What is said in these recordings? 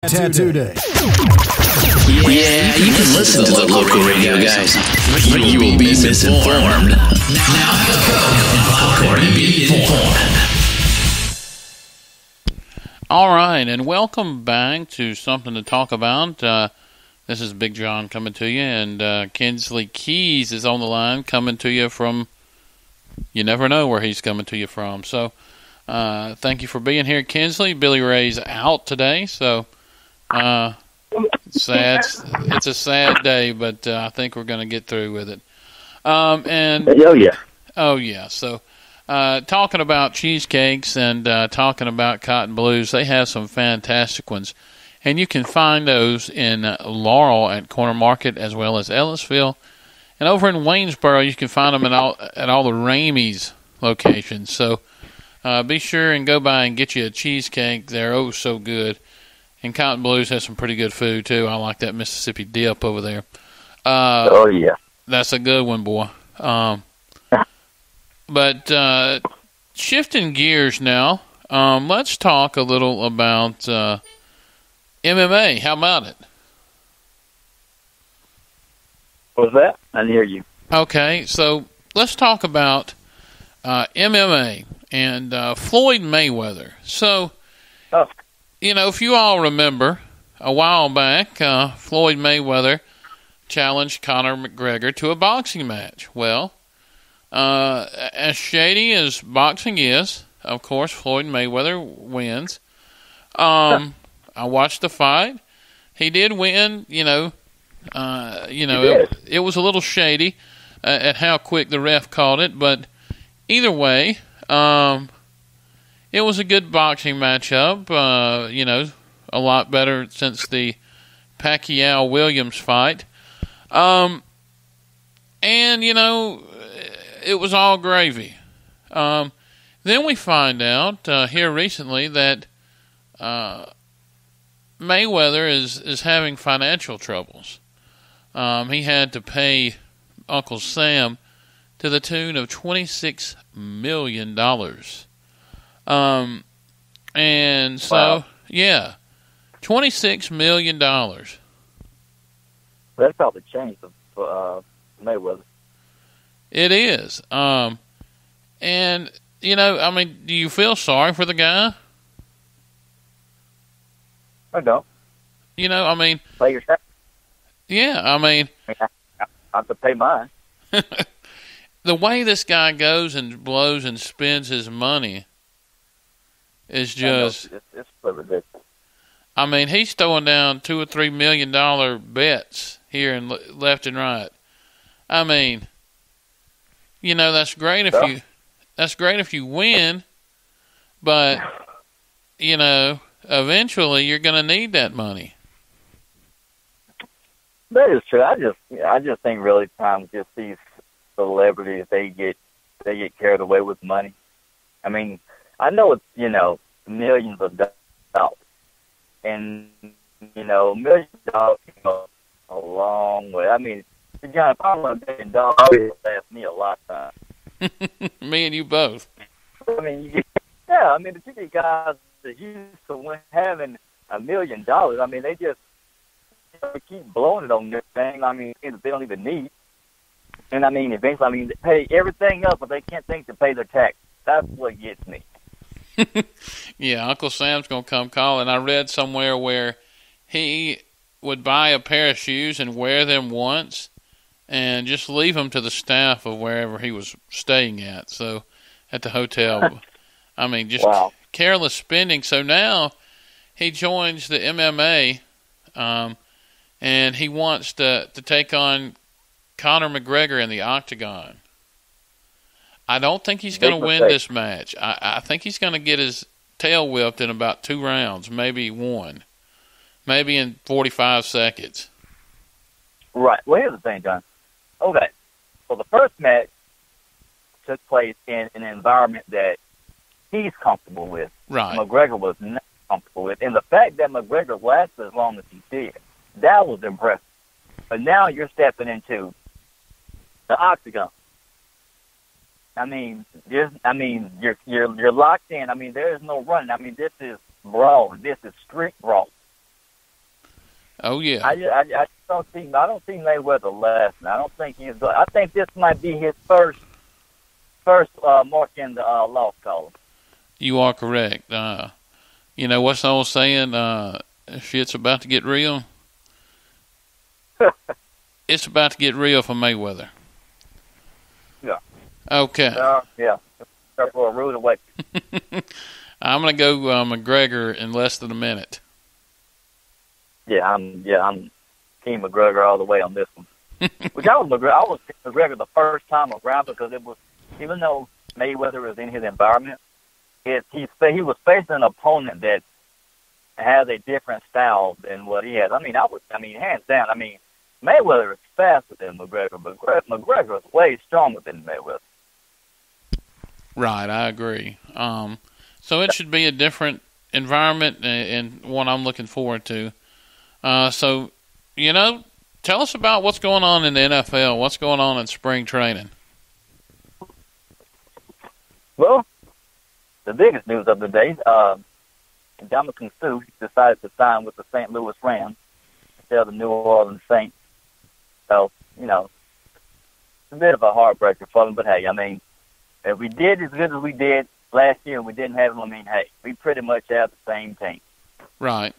Tattoo Day. Yeah, you can listen to the local radio guys, but you will be misinformed. Now have a Coke and popcorn and be informed. All right, and welcome back to Something to Talk About. This is Big John coming to you, and Kinsley Keys is on the line coming to you from, you never know where he's coming to you from. So thank you for being here, Kinsley. Billy Ray's out today, so sad. It's a sad day, but I think we're going to get through with it. Oh yeah. So talking about cheesecakes and talking about Cotton Blues, they have some fantastic ones, and you can find those in Laurel at Corner Market as well as Ellisville, and over in Waynesboro you can find them at all the Ramey's locations. So be sure and go by and get you a cheesecake. They're oh so good. And Cotton Blues has some pretty good food, too. I like that Mississippi dip over there. Oh, yeah. That's a good one, boy. But shifting gears now, let's talk a little about MMA. How about it? What was that? I didn't hear you. Okay, so let's talk about MMA and Floyd Mayweather. So... You know, if you all remember, a while back, Floyd Mayweather challenged Conor McGregor to a boxing match. Well, as shady as boxing is, of course, Floyd Mayweather wins. I watched the fight. He did win. It was a little shady at how quick the ref called it, but either way, it was a good boxing matchup, a lot better since the Pacquiao-Williams fight. And, it was all gravy. Then we find out here recently that Mayweather is having financial troubles. He had to pay Uncle Sam to the tune of $26 million. And so, wow. Yeah, $26 million. That's probably changed for Mayweather. It is. Do you feel sorry for the guy? I don't. Pay your tax. Yeah, I have to pay mine. The way this guy goes and blows and spends his money is just... It's so ridiculous. He's throwing down $2 or $3 million bets here and left and right. That's great if you win, but eventually you're going to need that money. That is true. I just think really times just these celebrities they get carried away with money. I know it's, millions of dollars. And, millions of dollars can go a long way. John, if I want $1 billion, it would last me a lifetime. Me and you both. The two guys that used to having $1 million, they just keep blowing it on this thing. They don't even need. And, eventually, they pay everything up, but they can't think to pay their tax. That's what gets me. Yeah, Uncle Sam's going to come calling. I read somewhere where he would buy a pair of shoes and wear them once and just leave them to the staff of wherever he was staying at. So, at the hotel. Wow. Careless spending. So now he joins the MMA and he wants to take on Conor McGregor in the octagon. I don't think he's going to win this match. I think he's going to get his tail whipped in about 2 rounds, maybe 1. Maybe in 45 seconds. Right. Well, here's the thing, John. Okay. So the first match took place in an environment that he's comfortable with. Right. McGregor was not comfortable with. And the fact that McGregor lasted as long as he did, that was impressive. But now you're stepping into the octagon. You're locked in. There is no running. This is brawl. This is street brawl. Oh yeah. I don't see Mayweather last. I don't think he's. I think this might be his first mark in the loss column. You are correct. You know what's the old saying? Shit's about to get real. It's about to get real for Mayweather. Yeah. Okay. Yeah. For a rude awakening. I'm gonna go McGregor in less than a minute. Yeah, I'm Team McGregor all the way on this one. Which I was McGregor the first time around because it was, even though Mayweather was in his environment, he was facing an opponent that has a different style than what he has. I mean, hands down. I mean, Mayweather is faster than McGregor, but McGregor is way stronger than Mayweather. Right, I agree. So it should be a different environment and one I'm looking forward to. So, you know, tell us about what's going on in the NFL. What's going on in spring training? Well, the biggest news of the day, Ndamukong Suh decided to sign with the St. Louis Rams instead of the New Orleans Saints. So, you know, it's a bit of a heartbreaker for them. But, hey, I mean, if we did as good as we did last year and we didn't have them, I mean, hey, we pretty much have the same team. Right.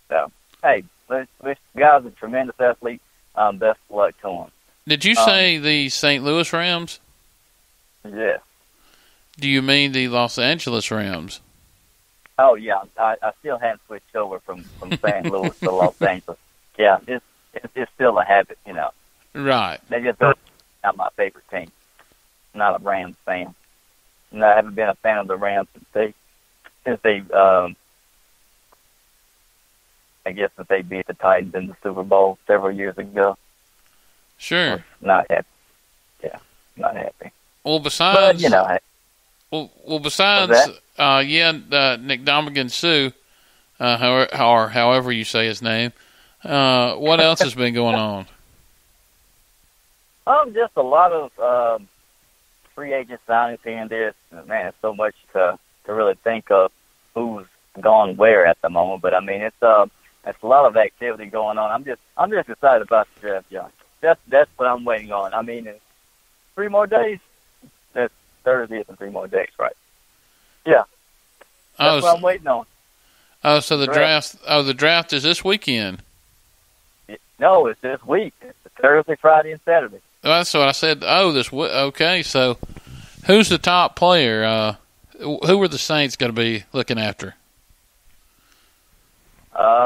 So, hey, this guy's a tremendous athlete. Best of luck to him. Did you say the St. Louis Rams? Yeah. Do you mean the Los Angeles Rams? Oh, yeah. I still haven't switched over from St. Louis to Los Angeles. Yeah, it's still a habit, you know. Right. They just not my favorite team. I'm not a Rams fan. No, I haven't been a fan of the Rams since they beat the Titans in the Super Bowl several years ago. Sure. Not happy. Yeah, not happy. Well, besides, but, you know, besides, Nick Ndamukong Suh, however you say his name, what else has been going on? Just a lot of free agent signings here and there. Man, it's so much to really think of who's gone where at the moment. But I mean, it's a lot of activity going on. I'm just excited about the draft, John. That's what I'm waiting on. I mean, in 3 more days. That's Thursday in 3 more days, right? Yeah. That's what I'm waiting on. Oh, so the draft is this weekend. No, it's this week. It's Thursday, Friday, and Saturday. That's what I said. Okay. So, who's the top player? Who are the Saints going to be looking after?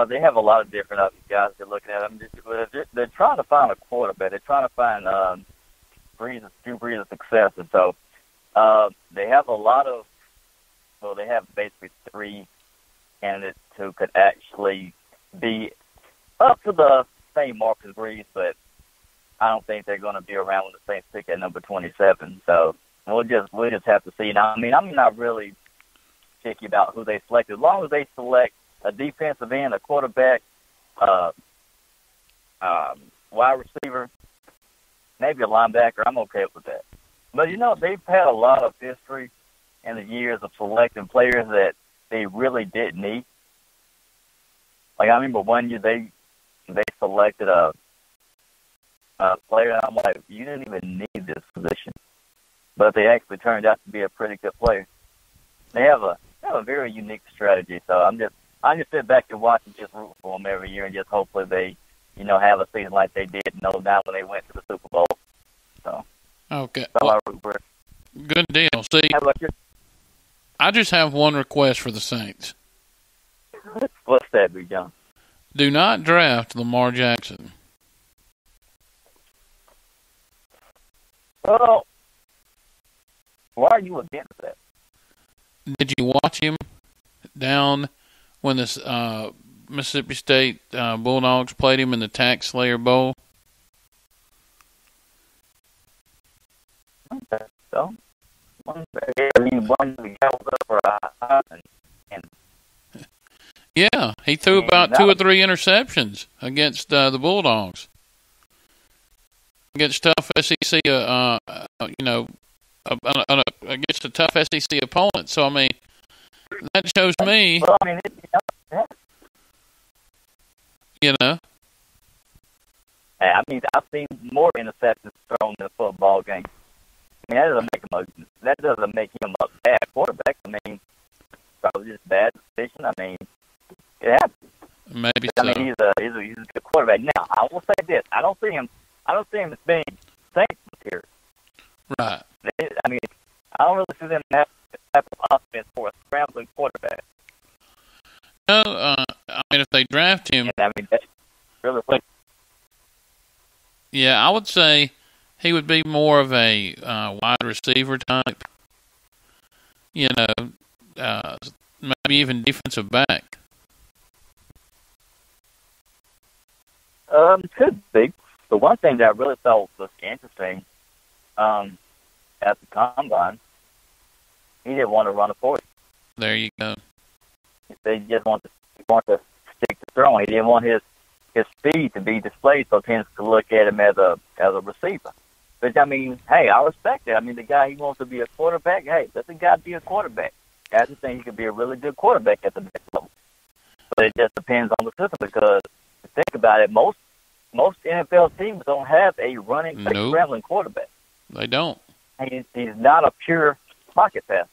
They have a lot of different guys they're looking at. They're trying to find a quarterback. They're trying to find Drew Brees' successor. So they have they have basically 3 candidates who could actually be up to the same mark as Brees, but I don't think they're going to be around when the Saints pick at number 27. So we'll just have to see. Now, I mean, I'm not really picky about who they select. As long as they select a defensive end, a quarterback, wide receiver, maybe a linebacker, I'm okay with that. But, you know, they've had a lot of history in the years of selecting players that they really didn't need. Like, I remember one year they selected a player, and I'm like, you didn't even need this position. But they actually turned out to be a pretty good player. They have a very unique strategy. So I just sit back and watch and just root for them every year, and just hopefully they, you know, have a season like they did, no doubt, when they went to the Super Bowl. So okay, I root for it. Good deal. See, how about you? I just have one request for the Saints. What's that, Big John? Do not draft Lamar Jackson. Well, why are you against that? Did you watch him down when the Mississippi State Bulldogs played him in the Tax Slayer Bowl? Okay, so yeah, he threw about 2 or 3 interceptions against the Bulldogs. Against tough SEC, against a tough SEC opponent. So, I mean, that shows me. Well, I mean, You know? Hey, I mean, I've seen more interceptions thrown in a football game. I mean, that doesn't make him a bad quarterback. I mean, probably just bad decision. I mean, it happens. Maybe I so. mean, he's a good quarterback. Now, I will say this: I don't see him as being Saints here. Right. I mean, I don't really see them have that type of offense for a scrambling quarterback. No, I mean, if they draft him, And I mean, that's really what. yeah, I would say he would be more of a wide receiver type. You know, maybe even defensive back. Could be. The one thing that I really thought was interesting at the combine, he didn't want to run a 40. There you go. They just want to stick to throwing. He didn't want his speed to be displayed, so tends to look at him as a receiver. But I mean, hey, I respect it. I mean, the guy, he wants to be a quarterback. Hey, let the guy be a quarterback. I just think he could be a really good quarterback at the next level. But it just depends on the system, because think about it, most NFL teams don't have a running, scrambling quarterback. They don't. He's not a pure pocket passer.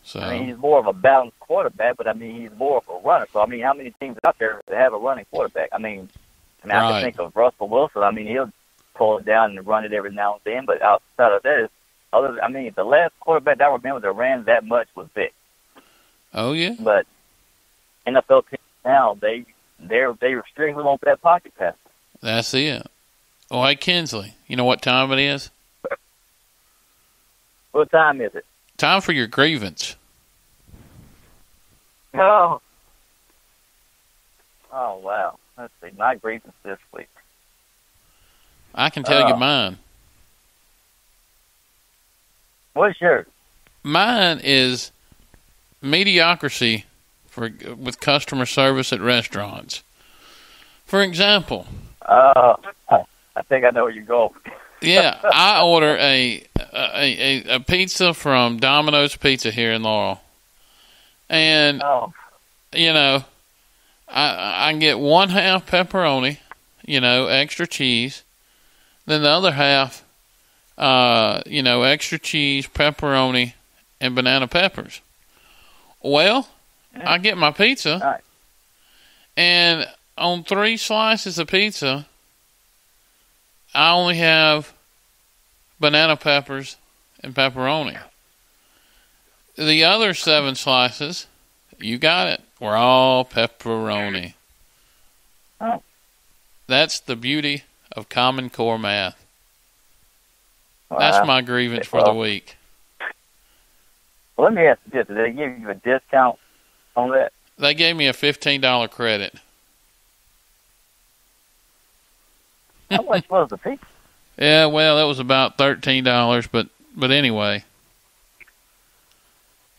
So I mean, he's more of a balanced quarterback, but I mean, he's more of a runner. So I mean, how many teams out there that have a running quarterback? I mean, I can think of Russell Wilson. I mean, he'll pull it down and run it every now and then. But outside of that, the last quarterback that I remember that ran that much was Vic. Oh yeah. But NFL teams now, they strictly want that pocket pass. That's it. Oh, hey, Kinsley, you know what time it is? What time is it? Time for your grievance. Oh, wow. Let's see. My grievance this week. I can tell you mine. What's yours? Mine is mediocrity with customer service at restaurants. For example, I think I know where you're going. Yeah, I order a pizza from Domino's Pizza here in Laurel, and you know, I get 1/2 pepperoni, you know, extra cheese, then the other half, you know, extra cheese, pepperoni, and banana peppers. Well, I get my pizza, and on 3 slices of pizza, I only have banana peppers and pepperoni. The other 7 slices, you got it, were all pepperoni. Oh. That's the beauty of Common Core math. Wow. That's my grievance for the week. Well, let me ask you this. Did they give you a discount on that? They gave me a $15 credit. How much was the pizza? Yeah, well, it was about $13, but anyway.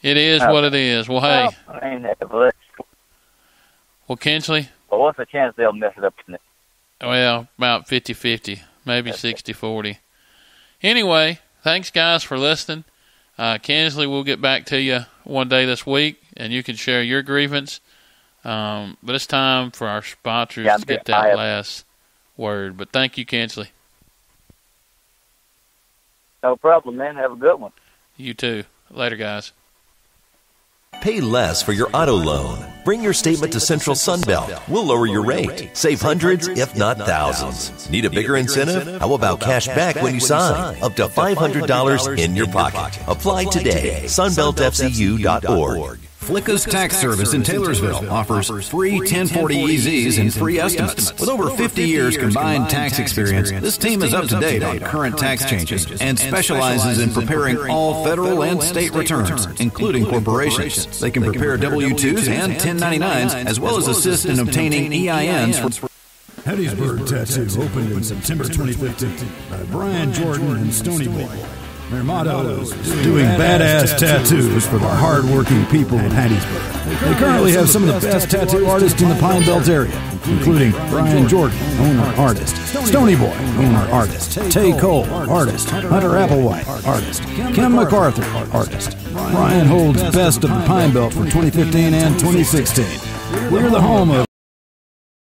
It is what it is. Well, hey. Well, Kinsley? Well, what's the chance they'll mess it up? Well, about 50-50, maybe 60-40. Anyway, thanks, guys, for listening. Kinsley, we'll get back to you one day this week, and you can share your grievance. But it's time for our sponsors to get that last word. But thank you, Kinsley. No problem, man. Have a good one. You too. Later, guys. Pay less for your auto loan. Bring your statement to Central Sunbelt. We'll lower your rate. Save hundreds, if not thousands. Need a bigger incentive? How about cash back when you sign? Up to $500 in your pocket. Apply today. SunbeltFCU.org. Flicka's Tax Service in Taylorsville offers free 1040 EZs and free estimates. With over 50 years combined tax experience, this team is up to date on current tax changes and specializes in preparing all federal and state returns, including corporations. They can prepare W-2s and 1099s, as well as assist in obtaining EINs for Hattiesburg Tattoo opened in September 2015 by Brian Jordan and Stony Boy. Their motto is doing badass tattoos for the hard-working people of Hattiesburg. They currently have some of the best tattoo artists in the Pine Belt area, including Brian Jordan, owner-artist, Stony Boy, owner-artist, Tay Cole, artist, Hunter Applewhite, artist, Kim MacArthur, artist. Brian holds Best of the Pine Belt for 2015 and 2016. We're the home of